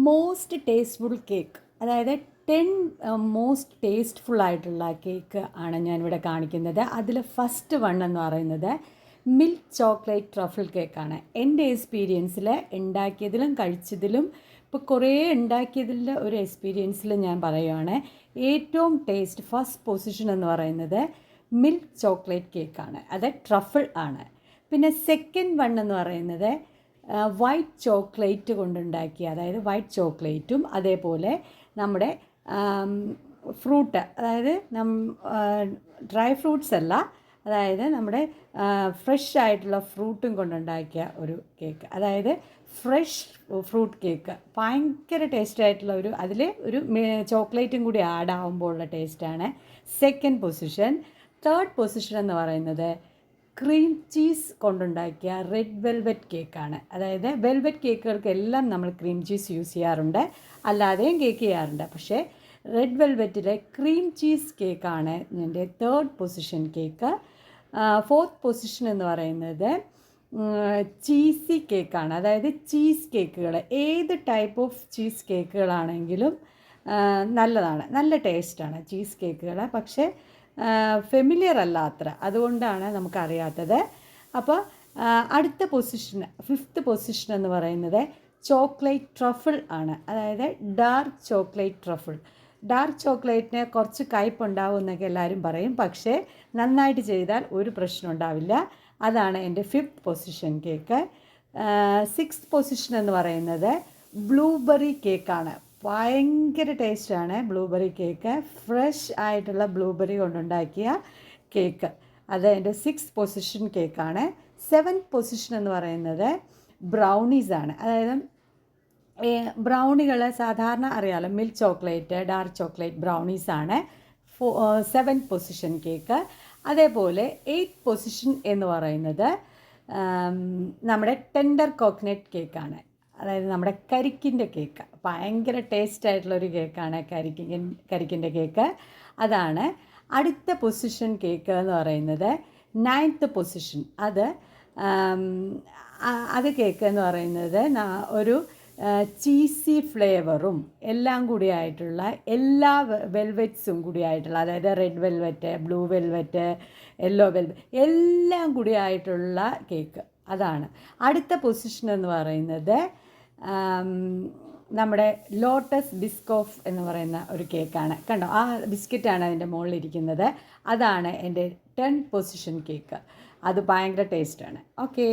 Most tasteful cake, അതായത് 10 most tasteful ആയിട്ടുള്ള cake ആണ് ഞാനിവിടെ കാണിക്കുന്നത്. അതിൽ ഫസ്റ്റ് വൺ എന്ന് പറയുന്നത് മിൽക്ക് ചോക്ലേറ്റ് ട്രഫിൾ കേക്കാണ്. എൻ്റെ എക്സ്പീരിയൻസിൽ ഉണ്ടാക്കിയതിലും കഴിച്ചതിലും ഇപ്പോൾ കുറേ ഉണ്ടാക്കിയതിൽ ഒരു എക്സ്പീരിയൻസിൽ ഞാൻ പറയുകയാണ്, ഏറ്റവും ടേസ്റ്റ് ഫസ്റ്റ് പൊസിഷൻ എന്ന് പറയുന്നത് മിൽക്ക് ചോക്ലേറ്റ് കേക്കാണ്, അത് ട്രഫിൾ ആണ്. പിന്നെ സെക്കൻഡ് വൺ എന്ന് പറയുന്നത് വൈറ്റ് ചോക്ലേറ്റ് കൊണ്ടുണ്ടാക്കിയ, അതായത് വൈറ്റ് ചോക്ലേറ്റും അതേപോലെ നമ്മുടെ ഫ്രൂട്ട്, അതായത് ഡ്രൈ ഫ്രൂട്ട്സ് അല്ല, അതായത് നമ്മുടെ ഫ്രഷ് ആയിട്ടുള്ള ഫ്രൂട്ടും കൊണ്ടുണ്ടാക്കിയ ഒരു കേക്ക്, അതായത് ഫ്രഷ് ഫ്രൂട്ട് കേക്ക്. ഭയങ്കര ടേസ്റ്റ് ആയിട്ടുള്ള അതിൽ ഒരു ചോക്ലേറ്റും കൂടി ആഡ് ആകുമ്പോൾ ഉള്ള ടേസ്റ്റാണ് സെക്കൻഡ് പൊസിഷൻ. തേർഡ് പൊസിഷൻ എന്ന് പറയുന്നത് ക്രീം ചീസ് കൊണ്ടുണ്ടാക്കിയ റെഡ് വെൽവെറ്റ് കേക്കാണ്. അതായത് വെൽവെറ്റ് കേക്കുകൾക്കെല്ലാം നമ്മൾ ക്രീം ചീസ് യൂസ് ചെയ്യാറുണ്ട്, അല്ലാതെയും കേക്ക് ചെയ്യാറുണ്ട്. പക്ഷേ റെഡ് വെൽവെറ്റിലെ ക്രീം ചീസ് കേക്കാണ് എൻ്റെ third position cake. Fourth position എന്ന് പറയുന്നത് ചീസി കേക്കാണ്. അതായത് ചീസ് കേക്കുകൾ, ഏത് ടൈപ്പ് ഓഫ് ചീസ് കേക്കുകളാണെങ്കിലും നല്ലതാണ്, നല്ല ടേസ്റ്റാണ് ചീസ് കേക്കുകൾ. പക്ഷേ ഫെമിലിയർ അല്ല അത്ര, അതുകൊണ്ടാണ് നമുക്കറിയാത്തത്. അപ്പോൾ അടുത്ത പൊസിഷൻ, ഫിഫ്ത്ത് പൊസിഷൻ എന്ന് പറയുന്നത് ചോക്ലേറ്റ് ട്രഫിൾ ആണ്. അതായത് ഡാർക്ക് ചോക്ലേറ്റ് ട്രഫിൾ. ഡാർക്ക് ചോക്ലേറ്റിന് കുറച്ച് കയ്പുണ്ടാവും എന്നൊക്കെ എല്ലാവരും പറയും, പക്ഷേ നന്നായിട്ട് ചെയ്താൽ ഒരു പ്രശ്നം ഉണ്ടാവില്ല. അതാണ് എൻ്റെ fifth position cake. Sixth position എന്ന് പറയുന്നത് ബ്ലൂബെറി കേക്കാണ്. ഭയങ്കര ടേസ്റ്റാണ് ബ്ലൂബെറി കേക്ക്, ഫ്രഷ് ആയിട്ടുള്ള ബ്ലൂബെറി കൊണ്ടുണ്ടാക്കിയ കേക്ക്. അത് എൻ്റെ സിക്സ്ത് പൊസിഷൻ കേക്കാണ്. സെവൻത് പൊസിഷൻ എന്ന് പറയുന്നത് ബ്രൗണീസാണ്. അതായത് ബ്രൗണികൾ സാധാരണ അറിയാമല്ലോ, മിൽക്ക് ചോക്ലേറ്റ്, ഡാർക്ക് ചോക്ലേറ്റ് ബ്രൗണീസാണ് സെവൻത് പൊസിഷൻ കേക്ക്. അതേപോലെ എയ്ത്ത് പൊസിഷൻ എന്ന് പറയുന്നത് നമ്മുടെ ടെൻഡർ കോക്കനട്ട് കേക്കാണ്. അതായത് നമ്മുടെ കരിക്കിൻ്റെ കേക്ക്, ഭയങ്കര ടേസ്റ്റായിട്ടുള്ളൊരു കേക്കാണ് കരിക്കിൻ്റെ കേക്ക്. അതാണ് അടുത്ത പൊസിഷൻ കേക്ക് എന്ന് പറയുന്നത് നയൻത്ത് പൊസിഷൻ. അത് കേക്ക് എന്ന് പറയുന്നത് ഒരു ചീസി ഫ്ലേവറും എല്ലാം കൂടിയായിട്ടുള്ള, എല്ലാ വെൽവെറ്റ്സും കൂടിയായിട്ടുള്ള, അതായത് red velvet, blue velvet, yellow velvet എല്ലാം കൂടിയായിട്ടുള്ള കേക്ക്. അതാണ് അടുത്ത പൊസിഷൻ എന്ന് പറയുന്നത് നമ്മുടെ ലോട്ടസ് ബിസ്കോഫ് എന്ന് പറയുന്ന ഒരു കേക്കാണ്. കണ്ടോ, ആ ബിസ്ക്കറ്റാണ് അതിൻ്റെ മുകളിലിരിക്കുന്നത്. അതാണ് എൻ്റെ 10th പൊസിഷൻ കേക്ക്. അത് ഭയങ്കര ടേസ്റ്റാണ്. ഓക്കേ.